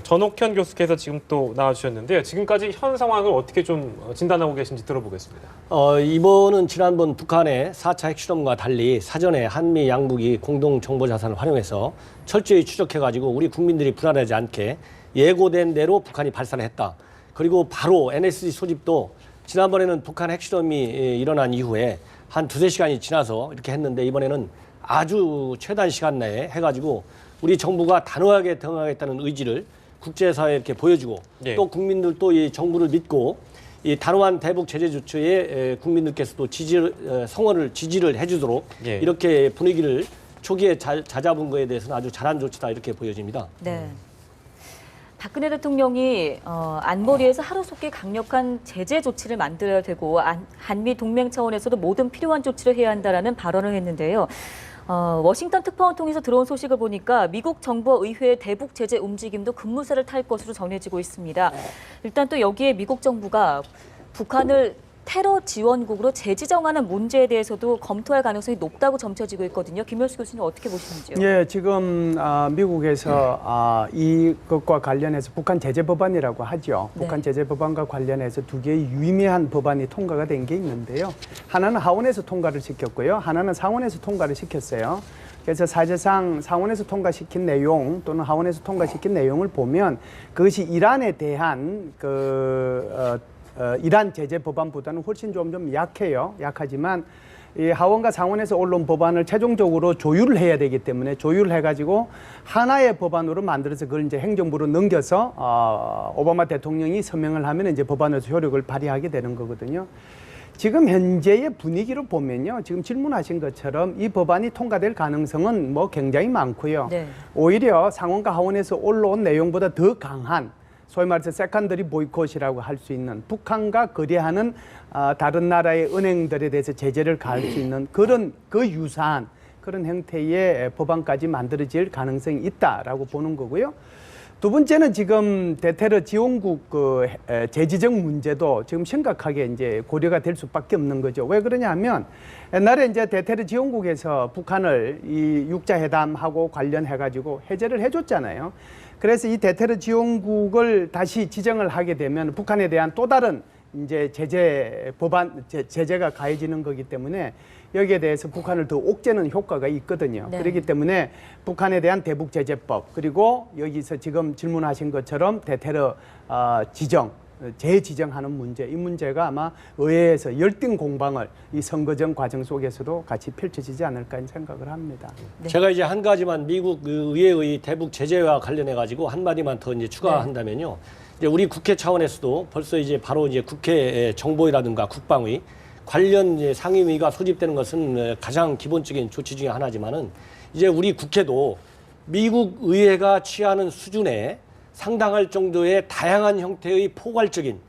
전옥현 교수께서 지금 또 나와주셨는데요. 지금까지 현 상황을 어떻게 좀 진단하고 계신지 들어보겠습니다. 이번은 지난번 북한의 4차 핵실험과 달리 사전에 한미 양국이 공동 정보 자산을 활용해서 철저히 추적해가지고 우리 국민들이 불안하지 않게 예고된 대로 북한이 발사를 했다. 그리고 바로 NSC 소집도 지난번에는 북한 핵실험이 일어난 이후에 한 두세 시간이 지나서 이렇게 했는데 이번에는 아주 최단 시간 내에 해가지고 우리 정부가 단호하게 대응하겠다는 의지를 국제사회에 이렇게 보여주고 또 국민들도 이 정부를 믿고 이 단호한 대북 제재 조치에 국민들께서도 지지를 해주도록 이렇게 분위기를 초기에 잡은 거에 대해서는 아주 잘한 조치다 이렇게 보여집니다. 네. 박근혜 대통령이 안보리에서 하루속히 강력한 제재 조치를 만들어야 되고 한미 동맹 차원에서도 모든 필요한 조치를 해야 한다라는 발언을 했는데요. 워싱턴 특파원 통해서 들어온 소식을 보니까 미국 정부와 의회의 대북 제재 움직임도 급무사를 탈 것으로 전해지고 있습니다. 일단 또 여기에 미국 정부가 북한을 테러 지원국으로 재지정하는 문제에 대해서도 검토할 가능성이 높다고 점쳐지고 있거든요. 김현수 교수님 어떻게 보시는지요? 예, 지금 미국에서 이것과 관련해서 북한 제재 법안이라고 하죠. 네. 북한 제재 법안과 관련해서 두 개의 유의미한 법안이 통과가 된 게 있는데요. 하나는 하원에서 통과를 시켰고요. 하나는 상원에서 통과를 시켰어요. 그래서 사실상 상원에서 통과시킨 내용 또는 하원에서 통과시킨 내용을 보면 그것이 이란에 대한 이란 제재 법안보다는 훨씬 좀 약해요. 약하지만 이 하원과 상원에서 올라온 법안을 최종적으로 조율을 해야 되기 때문에 조율을 해가지고 하나의 법안으로 만들어서 그걸 이제 행정부로 넘겨서 오바마 대통령이 서명을 하면 이제 법안에서 효력을 발휘하게 되는 거거든요. 지금 현재의 분위기를 보면요. 지금 질문하신 것처럼 이 법안이 통과될 가능성은 뭐 굉장히 많고요. 네. 오히려 상원과 하원에서 올라온 내용보다 더 강한 소위 말해서 세컨더리 보이콧이라고 할 수 있는 북한과 거래하는 다른 나라의 은행들에 대해서 제재를 가할 수 있는 유사한 그런 형태의 법안까지 만들어질 가능성이 있다라고 보는 거고요. 두 번째는 지금 대테러 지원국 재지정 문제도 지금 심각하게 이제 고려가 될 수밖에 없는 거죠. 왜 그러냐면 옛날에 이제 대테러 지원국에서 북한을 이 육자회담하고 관련해가지고 해제를 해줬잖아요. 그래서 이 대테러 지원국을 다시 지정을 하게 되면 북한에 대한 또 다른 이제 제재가 가해지는 거기 때문에 여기에 대해서 북한을 더 옥죄는 효과가 있거든요. 네. 그렇기 때문에 북한에 대한 대북 제재법 그리고 여기서 지금 질문하신 것처럼 대테러 재지정하는 문제, 이 문제가 아마 의회에서 열띤 공방을 이 선거전 과정 속에서도 같이 펼쳐지지 않을까 생각을 합니다. 네. 제가 이제 한 가지만 미국 의회의 대북 제재와 관련해 가지고 한 마디만 더 이제 추가한다면요. 이제 우리 국회 차원에서도 벌써 이제 바로 이제 국회 정보위라든가 국방위 관련 이제 상임위가 소집되는 것은 가장 기본적인 조치 중에 하나지만은 이제 우리 국회도 미국 의회가 취하는 수준에 상당할 정도의 다양한 형태의 포괄적인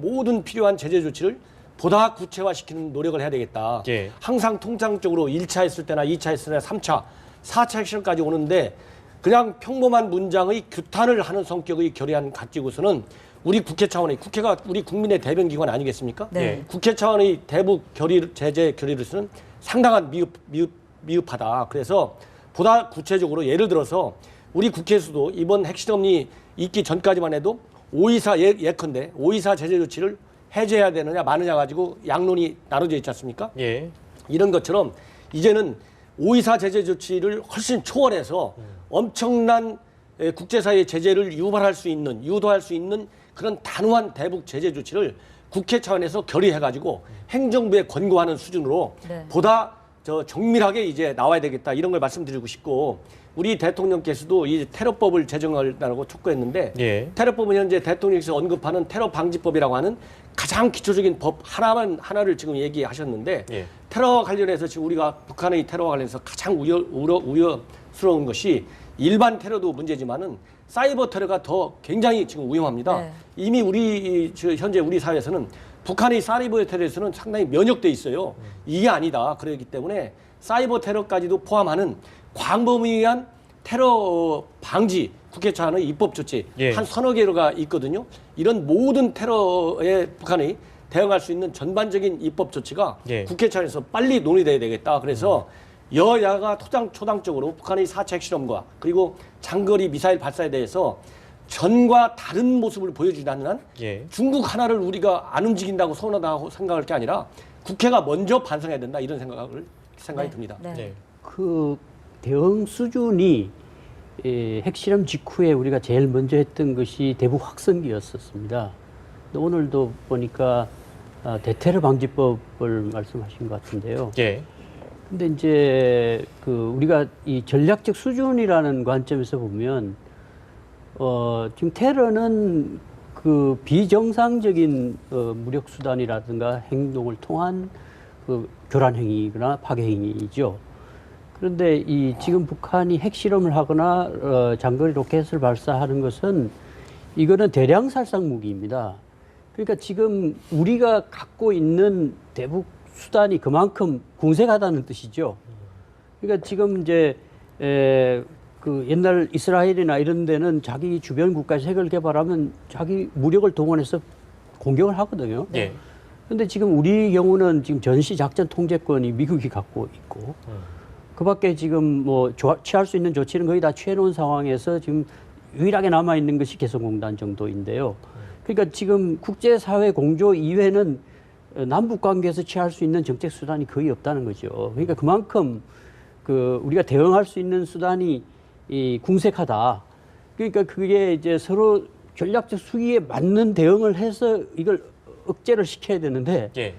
모든 필요한 제재 조치를 보다 구체화시키는 노력을 해야 되겠다. 항상 통상적으로 1차 했을 때나 2차 했을 때나 3차, 4차 핵실험까지 오는데 그냥 평범한 문장의 규탄을 하는 성격의 결의안 가지고서는 우리 국회 차원의 국회가 우리 국민의 대변 기관 아니겠습니까? 네. 국회 차원의 대북 제재 결의로서는 상당한 미흡하다. 그래서 보다 구체적으로 예를 들어서 우리 국회에서도 이번 핵실험이 있기 전까지만 해도 524 예컨대 524 제재 조치를 해제해야 되느냐 마느냐 가지고 양론이 나눠져 있지 않습니까? 이런 것처럼 이제는 524 제재 조치를 훨씬 초월해서 엄청난 국제사회의 제재를 유도할 수 있는 그런 단호한 대북 제재 조치를 국회 차원에서 결의해가지고 행정부에 권고하는 수준으로 보다 정밀하게 이제 나와야 되겠다 이런 걸 말씀드리고 싶고 우리 대통령께서도 이 테러법을 제정하려고 촉구했는데 테러법은 현재 대통령께서 언급하는 테러 방지법이라고 하는 가장 기초적인 법 하나를 지금 얘기하셨는데 테러와 관련해서 지금 우리가 북한의 테러와 관련해서 가장 우려스러운 것이 일반 테러도 문제지만은 사이버 테러가 더 굉장히 지금 위험합니다. 이미 현재 우리 사회에서는 북한의 사이버 테러에서는 상당히 면역돼 있어요. 이게 아니다. 그렇기 때문에 사이버 테러까지도 포함하는 광범위한 테러 방지 국회 차원의 입법 조치 한 서너 개가 있거든요. 이런 모든 테러에 북한이 대응할 수 있는 전반적인 입법 조치가 국회 차원에서 빨리 논의돼야 되겠다. 그래서 여야가 초당적으로 북한의 4차 핵실험과 그리고 장거리 미사일 발사에 대해서 전과 다른 모습을 보여주지 않는 한 예. 중국 하나를 우리가 안 움직인다고 서운하다고 생각할 게 아니라 국회가 먼저 반성해야 된다 이런 생각이 듭니다. 네. 예. 그 대응 수준이 핵실험 직후에 우리가 제일 먼저 했던 것이 대북 확성기였었습니다. 오늘도 보니까 대테러 방지법을 말씀하신 것 같은데요. 예. 근데 이제 그 우리가 이 전략적 수준이라는 관점에서 보면 지금 테러는 그 비정상적인 무력 수단이라든가 행동을 통한 그 교란 행위거나 파괴 행위이죠. 그런데 이 지금 북한이 핵실험을 하거나 장거리 로켓을 발사하는 것은 이거는 대량 살상 무기입니다. 그러니까 지금 우리가 갖고 있는 대북 수단이 그만큼 궁색하다는 뜻이죠. 그러니까 지금 이제 그 옛날 이스라엘이나 이런 데는 자기 주변 국가에서 핵을 개발하면 자기 무력을 동원해서 공격을 하거든요. 예. 근데 지금 우리 경우는 지금 전시 작전 통제권이 미국이 갖고 있고 그밖에 지금 뭐 취할 수 있는 조치는 거의 다 취해놓은 상황에서 지금 유일하게 남아 있는 것이 개성공단 정도인데요. 그러니까 지금 국제사회 공조 이외에는 남북 관계에서 취할 수 있는 정책 수단이 거의 없다는 거죠. 그러니까 그만큼 그 우리가 대응할 수 있는 수단이 궁색하다. 그러니까 그게 이제 서로 전략적 수위에 맞는 대응을 해서 이걸 억제를 시켜야 되는데 예.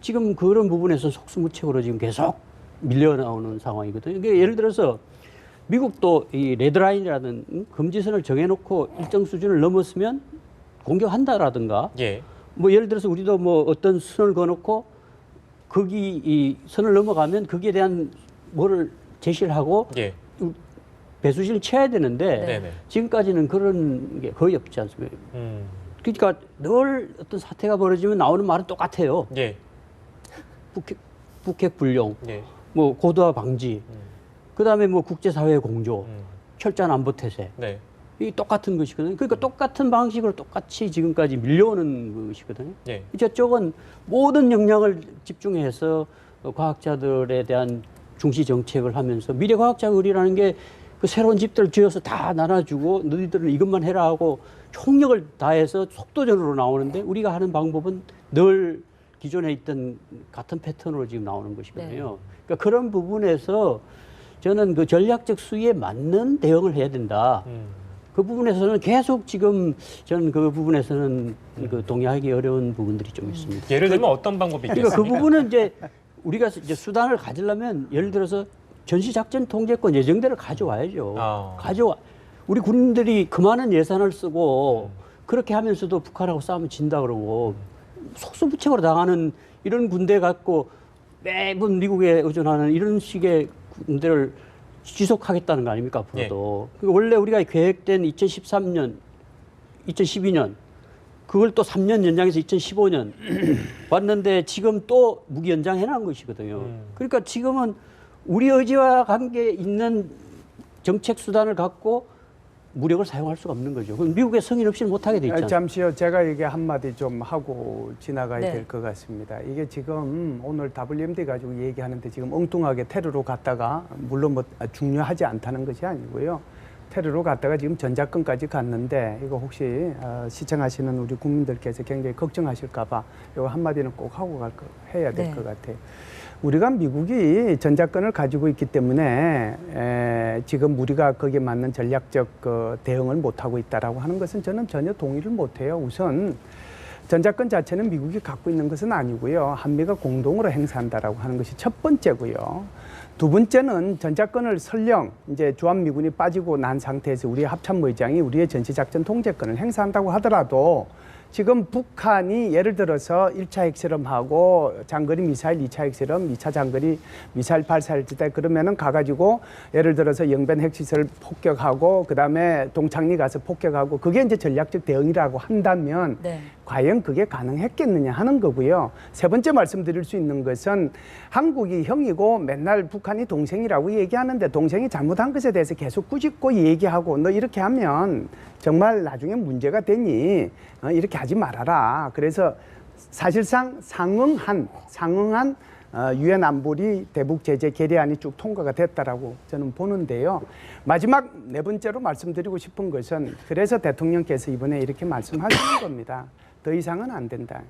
지금 그런 부분에서 속수무책으로 지금 계속 밀려 나오는 상황이거든요. 그러니까 예를 들어서 미국도 이 레드라인이라는 금지선을 정해놓고 일정 수준을 넘었으면 공격한다라든가 예. 뭐 예를 들어서 우리도 뭐 어떤 선을 그어놓고 거기 이 선을 넘어가면 거기에 대한 뭐를 제시를 하고 예. 배수진을 쳐야 되는데 네네. 지금까지는 그런 게 거의 없지 않습니까? 그러니까 늘 어떤 사태가 벌어지면 나오는 말은 똑같아요. 예. 북핵 불용, 예. 뭐 고도화 방지, 그다음에 뭐 국제사회 공조, 철저한 안보 태세. 네. 이 똑같은 것이거든요. 그러니까 똑같은 방식으로 똑같이 지금까지 밀려오는 것이거든요. 예. 저쪽은 모든 역량을 집중해서 과학자들에 대한 중시 정책을 하면서 미래 과학자들이라는 게 그 새로운 집들을 지어서 다 나눠주고 너희들은 이것만 해라 하고 총력을 다해서 속도전으로 나오는데 우리가 하는 방법은 늘 기존에 있던 같은 패턴으로 지금 나오는 것이거든요. 네. 그러니까 그런 부분에서 저는 그 전략적 수위에 맞는 대응을 해야 된다. 그 부분에서는 계속 지금 저는 그 부분에서는 그 동의하기 어려운 부분들이 좀 있습니다. 예를 들면 어떤 방법이 그러니까 있겠습니까? 그 부분은 이제 우리가 이제 수단을 가지려면 예를 들어서 전시작전 통제권 예정대로 가져와야죠. 가져와. 우리 군인들이 그만한 예산을 쓰고 그렇게 하면서도 북한하고 싸우면 진다 그러고 속수무책으로 당하는 이런 군대 갖고 매번 미국에 의존하는 이런 식의 군대를 지속하겠다는 거 아닙니까 앞으로도. 그러니까 원래 우리가 계획된 2013년, 2012년 그걸 또 3년 연장해서 2015년 왔는데 지금 또 무기 연장해 놓은 것이거든요. 그러니까 지금은 우리 의지와 관계 있는 정책 수단을 갖고 무력을 사용할 수가 없는 거죠. 그럼 미국의 승인 없이는 못하게 돼 있잖아요. 잠시요. 제가 이게 한마디 좀 하고 지나가야 네. 될 것 같습니다. 이게 지금 오늘 WMD 가지고 얘기하는데 지금 엉뚱하게 테러로 갔다가 물론 뭐 중요하지 않다는 것이 아니고요. 테러로 갔다가 지금 전작권까지 갔는데 이거 혹시 시청하시는 우리 국민들께서 굉장히 걱정하실까 봐 이거 한마디는 꼭 하고 해야 될 것 같아요. 우리가 미국이 전작권을 가지고 있기 때문에 지금 우리가 거기에 맞는 전략적 대응을 못하고 있다라고 하는 것은 저는 전혀 동의를 못해요. 우선 전작권 자체는 미국이 갖고 있는 것은 아니고요. 한미가 공동으로 행사한다라고 하는 것이 첫 번째고요. 두 번째는 전작권을 설령 이제 주한미군이 빠지고 난 상태에서 우리의 합참의장이 우리의 전시작전 통제권을 행사한다고 하더라도 지금 북한이 예를 들어서 1차 핵실험하고 장거리 미사일 2차 핵실험, 2차 장거리 미사일 발사할 때 그러면은 가가지고 예를 들어서 영변 핵시설 폭격하고 그다음에 동창리 가서 폭격하고 그게 이제 전략적 대응이라고 한다면 네. 과연 그게 가능했겠느냐 하는 거고요. 세 번째 말씀드릴 수 있는 것은 한국이 형이고 맨날 북한이 동생이라고 얘기하는데 동생이 잘못한 것에 대해서 계속 꾸짖고 얘기하고 너 이렇게 하면 정말 나중에 문제가 되니 이렇게 하지 말아라. 그래서 사실상 상응한 유엔 안보리 대북 제재 결의안이 쭉 통과가 됐다라고 저는 보는데요. 마지막 네 번째로 말씀드리고 싶은 것은 그래서 대통령께서 이번에 이렇게 말씀하시는 겁니다. 더 이상은 안 된다.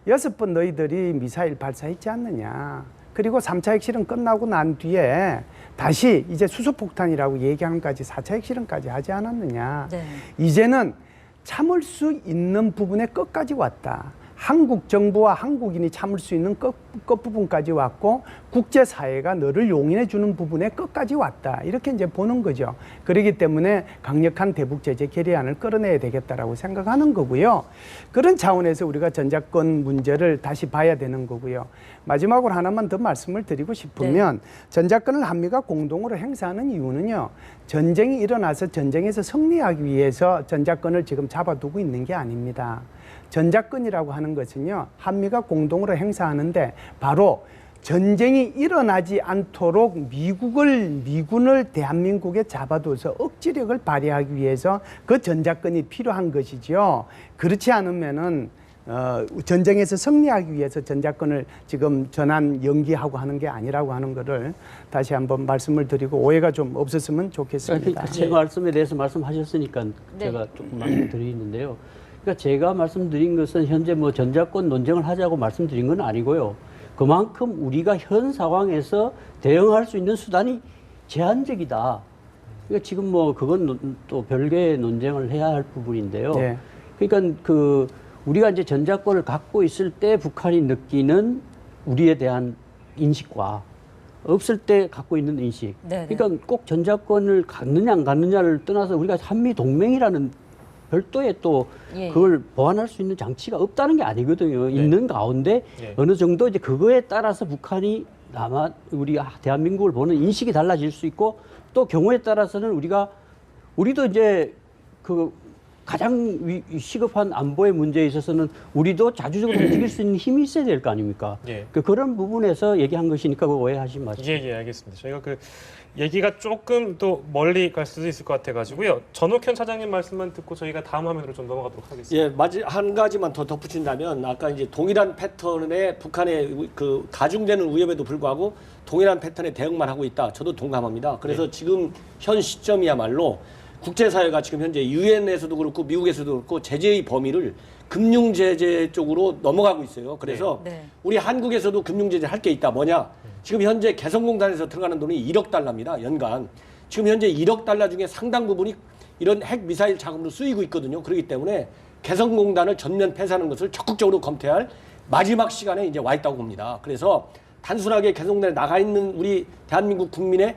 6번 너희들이 미사일 발사했지 않느냐. 그리고 3차 핵실험 끝나고 난 뒤에 다시 이제 수소폭탄이라고 얘기하는 까지 4차 핵실험까지 하지 않았느냐. 네. 이제는 참을 수 있는 부분에 끝까지 왔다. 한국 정부와 한국인이 참을 수 있는 끝부분까지 왔고 국제사회가 너를 용인해 주는 부분에 끝까지 왔다. 이렇게 이제 보는 거죠. 그렇기 때문에 강력한 대북 제재 결의안을 끌어내야 되겠다라고 생각하는 거고요. 그런 차원에서 우리가 전작권 문제를 다시 봐야 되는 거고요. 마지막으로 하나만 더 말씀을 드리고 싶으면 전작권을 한미가 공동으로 행사하는 이유는요. 전쟁이 일어나서 전쟁에서 승리하기 위해서 전작권을 지금 잡아두고 있는 게 아닙니다. 전작권이라고 하는 것은요, 한미가 공동으로 행사하는데 바로 전쟁이 일어나지 않도록 미군을 대한민국에 잡아둬서 억지력을 발휘하기 위해서 그 전작권이 필요한 것이죠. 그렇지 않으면은 전쟁에서 승리하기 위해서 전작권을 지금 전환 연기하고 하는 게 아니라고 하는 것을 다시 한번 말씀을 드리고 오해가 좀 없었으면 좋겠습니다. 제 말씀에 대해서 말씀하셨으니까 제가 조금 말씀드리는데요. 그러니까 제가 말씀드린 것은 현재 뭐 전작권 논쟁을 하자고 말씀드린 건 아니고요. 그만큼 우리가 현 상황에서 대응할 수 있는 수단이 제한적이다. 그러니까 지금 뭐 그건 또 별개의 논쟁을 해야 할 부분인데요. 네. 그러니까 우리가 이제 전작권을 갖고 있을 때 북한이 느끼는 우리에 대한 인식과 없을 때 갖고 있는 인식. 네네. 그러니까 꼭 전작권을 갖느냐 안 갖느냐를 떠나서 우리가 한미 동맹이라는 별도의 또 예. 그걸 보완할 수 있는 장치가 없다는 게 아니거든요. 있는 가운데 어느 정도 이제 그거에 따라서 북한이 우리 대한민국을 보는 인식이 달라질 수 있고 또 경우에 따라서는 우리도 이제 그 가장 시급한 안보의 문제에 있어서는 우리도 자주적으로 움직일 수 있는 힘이 있어야 될 거 아닙니까? 그런 부분에서 얘기한 것이니까 그거 오해하지 마시고. 예, 알겠습니다. 저희가 그 얘기가 조금 또 멀리 갈 수도 있을 것 같아가지고요. 전옥현 차장님 말씀만 듣고 저희가 다음 화면으로 좀 넘어가도록 하겠습니다. 예, 한 가지만 더 덧붙인다면 아까 이제 동일한 패턴의 북한의 그 가중되는 위협에도 불구하고 동일한 패턴의 대응만 하고 있다. 저도 동감합니다. 그래서 지금 현 시점이야말로 국제사회가 지금 현재 유엔에서도 그렇고 미국에서도 그렇고 제재의 범위를 금융 제재 쪽으로 넘어가고 있어요. 그래서 우리 한국에서도 금융 제재 할 게 있다. 뭐냐? 지금 현재 개성공단에서 들어가는 돈이 1억 달러입니다. 연간. 지금 현재 1억 달러 중에 상당 부분이 이런 핵 미사일 자금으로 쓰이고 있거든요. 그렇기 때문에 개성공단을 전면 폐쇄하는 것을 적극적으로 검토할 마지막 시간에 이제 와 있다고 봅니다. 그래서 단순하게 개성공단에 나가 있는 우리 대한민국 국민의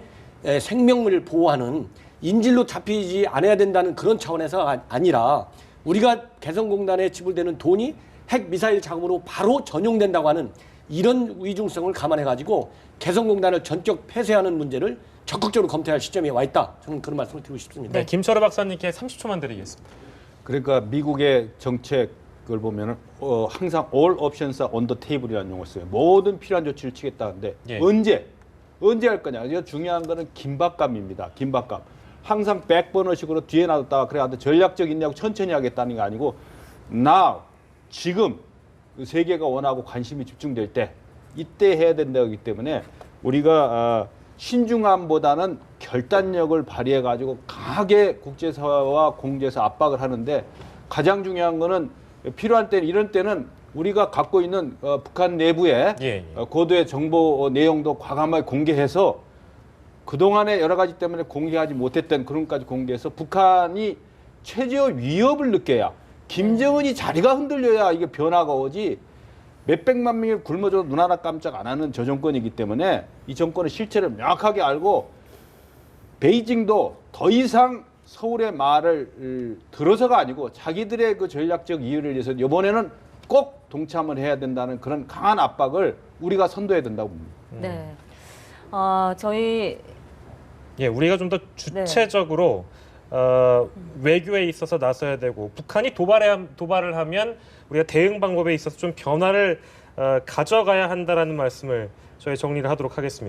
생명을 보호하는 인질로 잡히지 않아야 된다는 그런 차원에서 아니라 우리가 개성공단에 지불되는 돈이 핵 미사일 자금으로 바로 전용된다고 하는 이런 위중성을 감안해가지고 개성공단을 전격 폐쇄하는 문제를 적극적으로 검토할 시점에 와 있다. 저는 그런 말씀을 드리고 싶습니다. 네, 김철호 박사님께 30초만 드리겠습니다. 그러니까 미국의 정책을 보면은 항상 all options are on the table이라는 용어를 써요. 모든 필요한 조치를 취했다는데 언제 할 거냐? 이거 중요한 거는 긴박감입니다. 긴박감. 항상 백버너식으로 뒤에 놔뒀다가 그래 전략적 인내하고 천천히 하겠다는 게 아니고 now 지금 세계가 원하고 관심이 집중될 때 이때 해야 된다기 때문에 우리가 신중함보다는 결단력을 발휘해 가지고 강하게 국제사회와 공제에서 압박을 하는데 가장 중요한 거는 필요한 때는 이런 때는 우리가 갖고 있는 북한 내부의 고도의 정보 내용도 과감하게 공개해서 그동안의 여러 가지 때문에 공개하지 못했던 그런 것까지 공개해서 북한이 최저 위협을 느껴야 김정은이 자리가 흔들려야 이게 변화가 오지 몇백만 명이 굶어져도 눈 하나 깜짝 안 하는 저 정권이기 때문에 이 정권의 실체를 명확하게 알고 베이징도 더 이상 서울의 말을 들어서가 아니고 자기들의 그 전략적 이유를 위해서 이번에는 꼭 동참을 해야 된다는 그런 강한 압박을 우리가 선도해야 된다고 봅니다. 네. 저희 우리가 좀 더 주체적으로 외교에 있어서 나서야 되고 북한이 도발을 하면 우리가 대응 방법에 있어서 좀 변화를 가져가야 한다라는 말씀을 저희 정리를 하도록 하겠습니다.